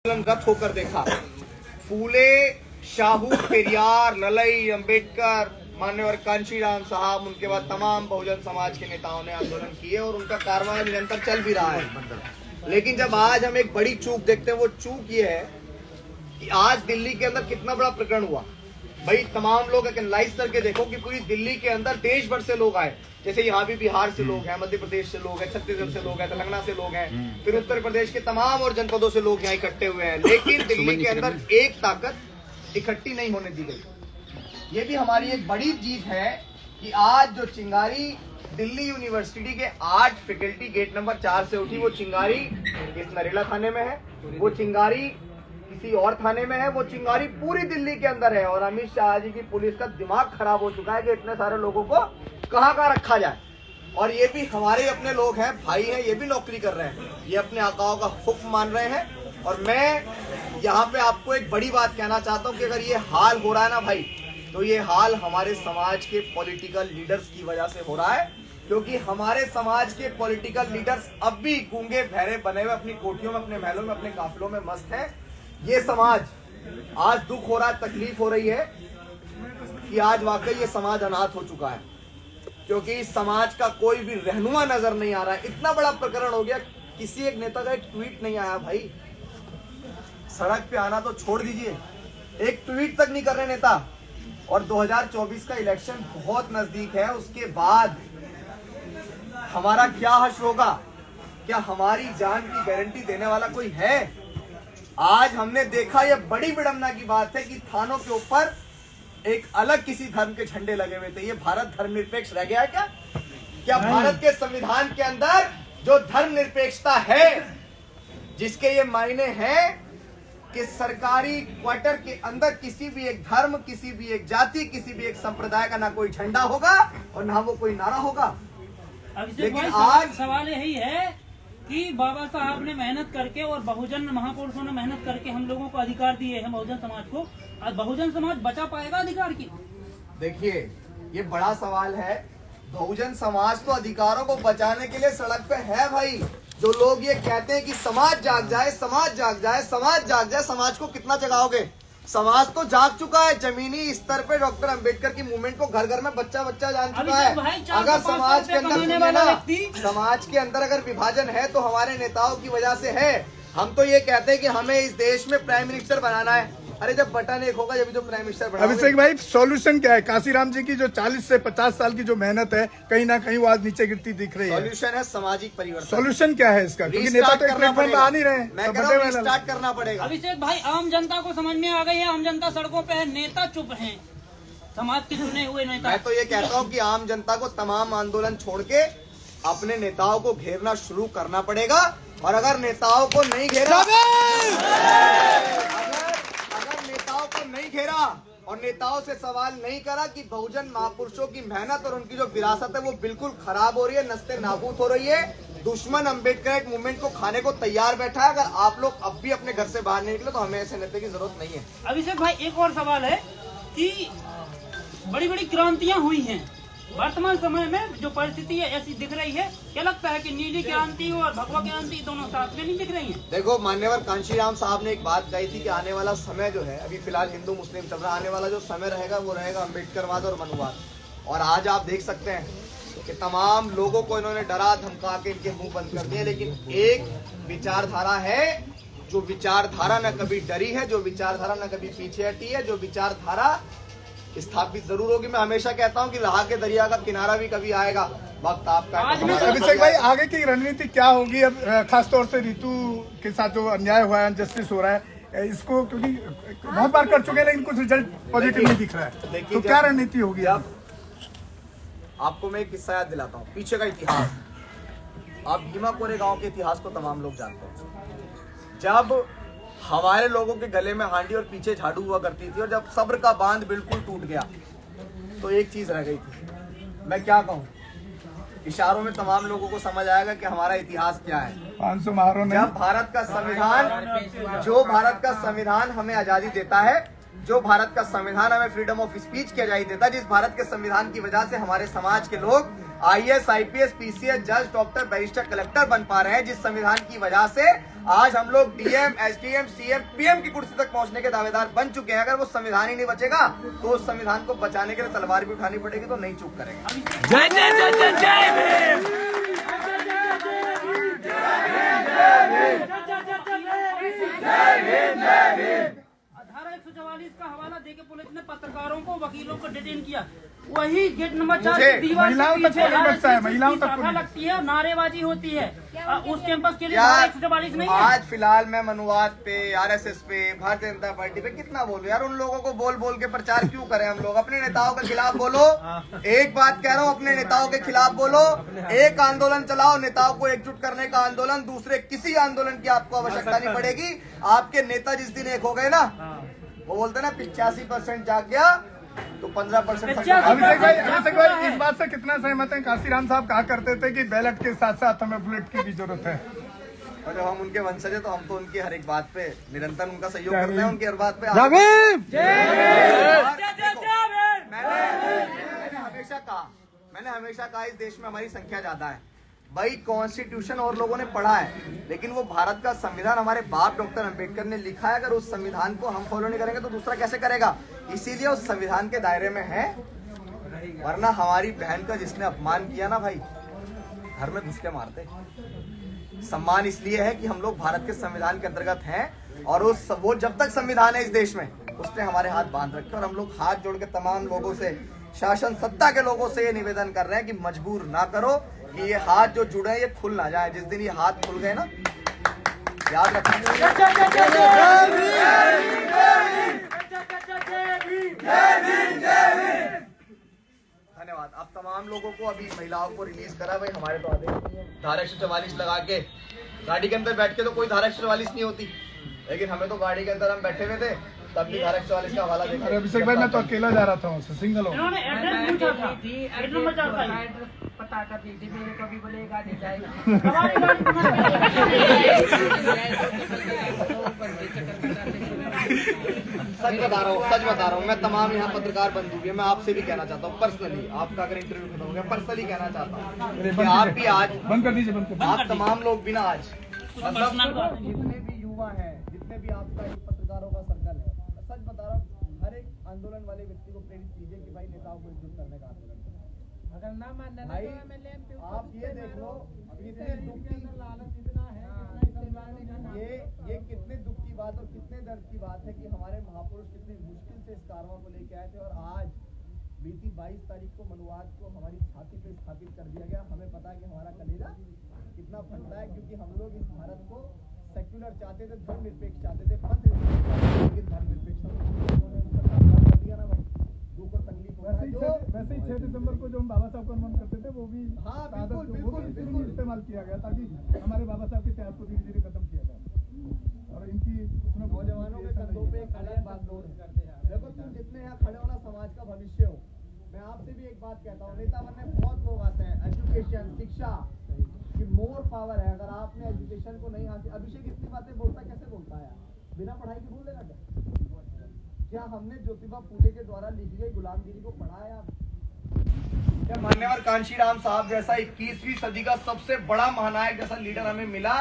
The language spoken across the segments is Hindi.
रत होकर देखा। फूले, शाहू, पेरियार, ललई, अंबेडकर, मान्यवर कांशीराम साहब, उनके बाद तमाम बहुजन समाज के नेताओं ने आंदोलन किए और उनका कारवां निरंतर चल भी रहा है। लेकिन जब आज हम एक बड़ी चूक देखते हैं, वो चूक ये है कि आज दिल्ली के अंदर कितना बड़ा प्रकरण हुआ। भाई तमाम लोग एनालाइज करके देखो कि पूरी दिल्ली के अंदर देश भर से लोग आए। जैसे यहाँ भी बिहार से लोग हैं, मध्य प्रदेश से लोग हैं, छत्तीसगढ़ से लोग हैं, तेलंगाना से लोग हैं, फिर उत्तर प्रदेश के तमाम और जनपदों से लोग यहाँ इकट्ठे हुए हैं। लेकिन दिल्ली के अंदर एक ताकत इकट्ठी नहीं होने दी गई। ये भी हमारी एक बड़ी जीत है कि आज जो चिंगारी दिल्ली यूनिवर्सिटी के 8 फैकल्टी गेट नंबर 4 से उठी, वो चिंगारी इस नरेला थाने में है, वो चिंगारी किसी और थाने में है, वो चिंगारी पूरी दिल्ली के अंदर है। और अमित शाह जी की पुलिस का दिमाग खराब हो चुका है कि इतने सारे लोगों को कहाँ रखा जाए। और ये भी हमारे अपने लोग हैं, भाई हैं, ये भी नौकरी कर रहे हैं, ये अपने आकाओं का हुक्म मान रहे हैं। और मैं यहाँ पे आपको एक बड़ी बात कहना चाहता हूँ कि अगर ये हाल हो रहा है ना भाई, तो ये हाल हमारे समाज के पॉलिटिकल लीडर्स की वजह से हो रहा है। क्योंकि हमारे समाज के पॉलिटिकल लीडर्स अब भी गूंगे बहरे बने हुए अपनी कोठियों में, अपने महलों में, अपने काफिलों में मस्त हैं। ये समाज आज दुख हो रहा है, तकलीफ हो रही है कि आज वाकई ये समाज अनाथ हो चुका है, क्योंकि इस समाज का कोई भी रहनुमा नजर नहीं आ रहा है। इतना बड़ा प्रकरण हो गया, किसी एक नेता का एक ट्वीट नहीं आया। भाई सड़क पे आना तो छोड़ दीजिए, एक ट्वीट तक नहीं कर रहे नेता। और 2024 का इलेक्शन बहुत नजदीक है, उसके बाद हमारा क्या हश्र होगा? क्या हमारी जान की गारंटी देने वाला कोई है? आज हमने देखा, ये बड़ी विडंबना की बात है कि थानों के ऊपर एक अलग किसी धर्म के झंडे लगे हुए थे। ये भारत धर्मनिरपेक्ष रह गया है क्या? क्या भारत के संविधान के अंदर जो धर्मनिरपेक्षता है, जिसके ये मायने हैं कि सरकारी क्वार्टर के अंदर किसी भी एक धर्म, किसी भी एक जाति, किसी भी एक संप्रदाय का ना कोई झंडा होगा और ना वो कोई नारा होगा। लेकिन आज सवाल यही है कि बाबा साहब ने मेहनत करके और बहुजन महापुरुषों ने मेहनत करके हम लोगों को अधिकार दिए हैं, बहुजन समाज को। आज बहुजन समाज बचा पाएगा अधिकार की? देखिए, ये बड़ा सवाल है। बहुजन समाज तो अधिकारों को बचाने के लिए सड़क पे है भाई। जो लोग ये कहते हैं कि समाज जाग जाए, समाज जाग जाए, समाज जाग जाए, समाज को कितना जगाओगे? समाज तो जाग चुका है। जमीनी स्तर पे डॉक्टर अंबेडकर की मूवमेंट को घर घर में बच्चा बच्चा जान चुका है। अगर समाज के अंदर समाज के अंदर अगर विभाजन है तो हमारे नेताओं की वजह से है। हम तो ये कहते हैं कि हमें इस देश में प्राइम मिनिस्टर बनाना है। अरे जब बटन एक होगा जब तो प्राइम मिनिस्टर बनाओगे। अभिषेक भाई, सॉल्यूशन क्या है? कांशीराम जी की जो 40 से 50 साल की जो मेहनत है, कहीं ना कहीं वो आज नीचे गिरती दिख रही है। सॉल्यूशन है सामाजिक परिवर्तन। सॉल्यूशन क्या है इसका? क्योंकि नेता तो एक प्लेटफॉर्म पे आ नहीं रहे। मैं कह रहा हूं स्टार्ट करना पड़ेगा। अभिषेक भाई, आम जनता को समझ में आ गई है, आम जनता सड़कों पे है, नेता चुप हैं, समाज के चुने हुए नेता। मैं तो ये कहता हूँ कि आम जनता को तमाम आंदोलन छोड़ के अपने नेताओं को घेरना शुरू करना पड़ेगा। और अगर नेताओं को नहीं घेरा, नहीं घेरा और नेताओं से सवाल नहीं करा कि बहुजन महापुरुषों की मेहनत और उनकी जो विरासत है वो बिल्कुल खराब हो रही है, नस्ते नाबूद हो रही है। दुश्मन अंबेडकर मूवमेंट को खाने को तैयार बैठा है। अगर आप लोग अब भी अपने घर से बाहर नहीं निकले तो हमें ऐसे नेता की जरूरत नहीं है। अभिषेक भाई, एक और सवाल है कि बड़ी बड़ी क्रांतियां हुई हैं, वर्तमान समय में जो परिस्थिति है ऐसी दिख रही है, क्या लगता है कि नीली क्रांति और भगवा क्रांति दोनों साथ में नहीं दिख रही हैं? देखो, मान्यवर कांशीराम साहब ने एक बात कही थी कि आने वाला समय जो है, अभी फिलहाल हिंदू मुस्लिम चल रहा, आने वाला जो समय रहेगा वो रहेगा अम्बेडकरवाद और मनुवाद। और आज आप देख सकते हैं कि तमाम लोगों को इन्होंने डरा धमका के इनके मुंह बंद कर दिए। लेकिन एक विचारधारा है, जो विचारधारा न कभी डरी है, जो विचारधारा न कभी पीछे हटी है, जो विचारधारा स्थापित जरूर होगी। मैं हमेशा कहता हूं कि राह के दरिया का किनारा भी कभी आएगा, वक्त आपका। अभिषेक भाई, आगे की रणनीति क्या होगी? अब खासतौर से रितु के साथ जो अन्याय हुआ है, जस्टिस हो रहा है, इसको क्योंकि बहुत बार कर चुके हैं लेकिन कुछ रिजल्ट पॉजिटिव नहीं दिख रहा है, तो क्या रणनीति होगी? अब आपको मैं एक किस्सा याद दिलाता हूँ, पीछे का इतिहास। आप भीमा कोरे गांव के इतिहास को तमाम लोग जानते हैं। जब हमारे लोगों के गले में हांडी और पीछे झाड़ू हुआ करती थी, और जब सब्र का बांध बिल्कुल टूट गया तो एक चीज रह गई थी। मैं क्या कहूँ, इशारों में तमाम लोगों को समझ आएगा कि हमारा इतिहास क्या है। 500 मारो नहीं। जब भारत का संविधान, जो भारत का संविधान हमें आजादी देता है, जो भारत का संविधान हमें फ्रीडम ऑफ स्पीच की आजादी देता है, जिस भारत के संविधान की वजह से हमारे समाज के लोग IAS, IPS, PCS, जज, डॉक्टर, बैरिस्टर, कलेक्टर बन पा रहे हैं, जिस संविधान की वजह से आज हम लोग DM, SDM, CM, PM की कुर्सी तक पहुंचने के दावेदार बन चुके हैं। अगर वो संविधान ही नहीं बचेगा तो उस संविधान को बचाने के लिए तलवार भी उठानी पड़ेगी, तो नहीं चूक करेंगे। जय जय जय जय जय भीम। धारा 144 का हवाला देके पुलिस ने पत्रकारों को, वकीलों को डिटेन किया। वही गेट नंबर 4 की दीवार के पीछे महिलाओं तक शाखा लगती है, नारेबाजी होती है। उस कैंपस के लिए यार, धारा 144 नहीं है। आज फिलहाल मैं मनुवाद पे, RSS पे, भारतीय जनता पार्टी पे कितना बोलूं यार। उन लोगों को बोल बोल के प्रचार क्यों करें हम लोग? अपने नेताओं के खिलाफ बोलो। एक बात कह रहा हूं, अपने नेताओं के खिलाफ बोलो। एक आंदोलन चलाओ, नेताओं को एकजुट करने का आंदोलन। दूसरे किसी आंदोलन की आपको आवश्यकता नहीं पड़ेगी। आपके नेता जिस दिन एक हो गए ना, वो बोलते ना 85% जाग गया तो 15% अभिषेक भाई इस बात से कितना सहमत हैं? काशीराम साहब कहा करते थे कि बैलेट के साथ साथ हमें बुलेट की भी जरूरत है। और जब हम उनके वंशज है तो हम तो उनकी हर एक बात पे निरंतर उनका सहयोग करते हैं, उनकी हर बात पे। मैंने हमेशा कहा इस देश में हमारी संख्या ज्यादा है भाई। कॉन्स्टिट्यूशन और लोगों ने पढ़ा है, लेकिन वो भारत का संविधान हमारे बाप डॉक्टर अंबेडकर ने लिखा है। अगर उस संविधान को हम फॉलो नहीं करेंगे तो दूसरा कैसे करेगा? इसीलिए उस संविधान के दायरे में है। वरना हमारी बहन का जिसने अपमान किया ना भाई, घर में घुस के मारते। सम्मान इसलिए है कि हम लोग भारत के संविधान के अंतर्गत हैं, और वो जब तक संविधान है इस देश में, उसने हमारे हाथ बांध रखे। और हम लोग हाथ जोड़ के तमाम लोगों से, शासन सत्ता के लोगों से ये निवेदन कर रहे हैं कि मजबूर ना करो कि ये हाथ जो जुड़े हैं ये खुल ना जाए। जिस दिन ये हाथ खुल गए ना, याद रखना। धन्यवाद। आप तमाम लोगों को, अभी महिलाओं को रिलीज करा भाई, हमारे तो आदेश नहीं है। धारा 144 लगा के गाड़ी के अंदर बैठ के तो कोई धारा 144 नहीं होती, लेकिन हमें तो गाड़ी के अंदर हम बैठे हुए थे तब भी धारा 144 का हवाला देखा। अरे अभिषेक भाई मैं तो अकेला जा रहा था वहाँ से, सिंगल हो। इन्होंने एड्रेस पूछा था, गेट नंबर 4 का पता कर दी थी, मेरे को भी बोले गाड़ी जाएगी। सच बता रहा हूँ मैं तमाम यहाँ पत्रकार बंधु भी, मैं आपसे भी कहना चाहता हूँ पर्सनली, आपका अगर इंटरव्यू खत्म हो गया, पर्सनली कहना चाहता हूँ कि आप भी आज बंद कर दीजिए, बंद कर दीजिए। आप तमाम लोग भी ना आज पर्सनल जितने भी युवा हैं, जितने भी आपका एक पत्रकारों का सर्कल है, सच बता रहा हूँ, हर एक आंदोलन वाले व्यक्ति को प्रेरित कीजिए कि भाई नेताओं को एकजुट करने का आंदोलन करें। अगर ना मानना भाई आप ये देख लो, कितने दुख की ये कितने दुख की बात और कितने दर्द की बात है कि हमारे महापुरुष कितने मुश्किल से इस कारवां को लेके आए थे, और आज बीती 22 तारीख को मनुवाद को हमारी छाती पे स्थापित कर दिया गया। हमें पता है कि हमारा कलेजा कितना फटता है, क्योंकि हम लोग इस भारत को सेक्युलर चाहते थे, धर्मनिरपेक्ष चाहते थे, पंथ लेकिन धर्मनिरपेक्ष कर दिया ना भाई। दुख और तकलीफ वैसे ही 6 दिसंबर को जो हम बाबा साहब का अनुमान करते थे, वो भी बिल्कुल इस्तेमाल किया गया ताकि हमारे बाबा साहब के त्याग को धीरे धीरे खत्म किया जाए। और इनकी नौजवानों के कंधों पे एक अलग बागडोर है। देखो तुम जितने यहाँ खड़े हो ना, समाज का भविष्य हो। मैं आपसे भी एक बात कहता हूँ, नेता बनने बहुत लोग आते हैं, एजुकेशन, शिक्षा की मोर पावर है। अगर आपने एजुकेशन को नहीं हासिल, अभिषेक इतनी बातें बोलता कैसे बोलता है? बिना पढ़ाई के बोल देगा क्या? हमने ज्योतिबा फूले के द्वारा लिखी गई गुलामगिरी को पढ़ा है आप? क्या मान्यवर कांशीराम साहब जैसा 21वीं सदी का सबसे बड़ा महानायक जैसा लीडर हमें मिला?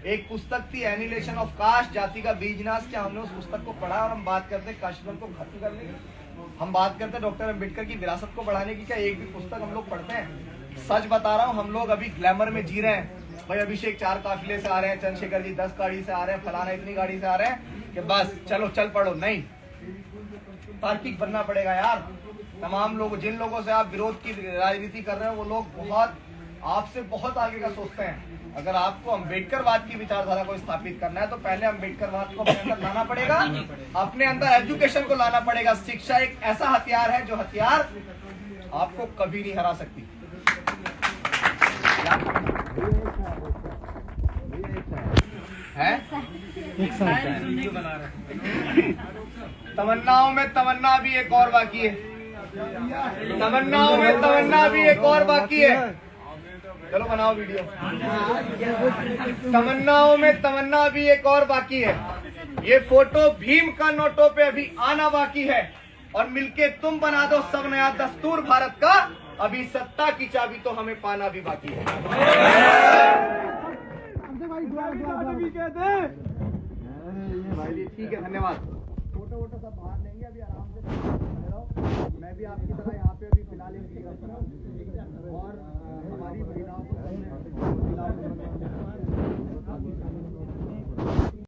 एक पुस्तक थी एनिहिलेशन ऑफ कास्ट, जाति का बीजनाश। क्या हमने उस पुस्तक को पढ़ा? और हम बात करते हैं कास्टिज्म को खत्म करने की, हम बात करते हैं डॉक्टर अंबेडकर की विरासत को बढ़ाने की। क्या एक भी पुस्तक हम लोग पढ़ते हैं? सच बता रहा हूँ, हम लोग अभी ग्लैमर में जी रहे हैं भाई। अभिषेक 4 काफिले से आ रहे हैं, चंद्रशेखर जी 10 गाड़ी से आ रहे हैं, फलाना इतनी गाड़ी से आ रहे हैं कि बस चलो चल पड़ो। नहीं, तार्किक बनना पड़ेगा यार। तमाम लोग, जिन लोगों से आप विरोध की राजनीति कर रहे हैं, वो लोग बहुत आपसे बहुत आगे का सोचते हैं। अगर आपको अंबेडकरवाद की विचारधारा को स्थापित करना है तो पहले अंबेडकरवाद को अपने अंदर लाना पड़ेगा, अपने अंदर एजुकेशन को लाना पड़ेगा। शिक्षा एक ऐसा हथियार है जो हथियार आपको कभी नहीं हरा सकती। है तमन्नाओं में तमन्ना भी एक और बाकी है, तमन्नाओं में तमन्ना भी एक और बाकी है। चलो बनाओ वीडियो। तमन्नाओं में तमन्ना भी एक और बाकी है। ये फोटो भीम का नोटों पे अभी आना बाकी है और मिलके तुम बना दो सब नया दस्तूर भारत का। अभी सत्ता की चाबी तो हमें पाना भी बाकी है। भाई जी ठीक है, धन्यवाद। फोटो वोटो सब बाहर लेंगे, अभी आराम से खड़े रहो। मैं भी आपकी तरह यहाँ पे अभी फिलहाल एक और हमारी महिलाओं को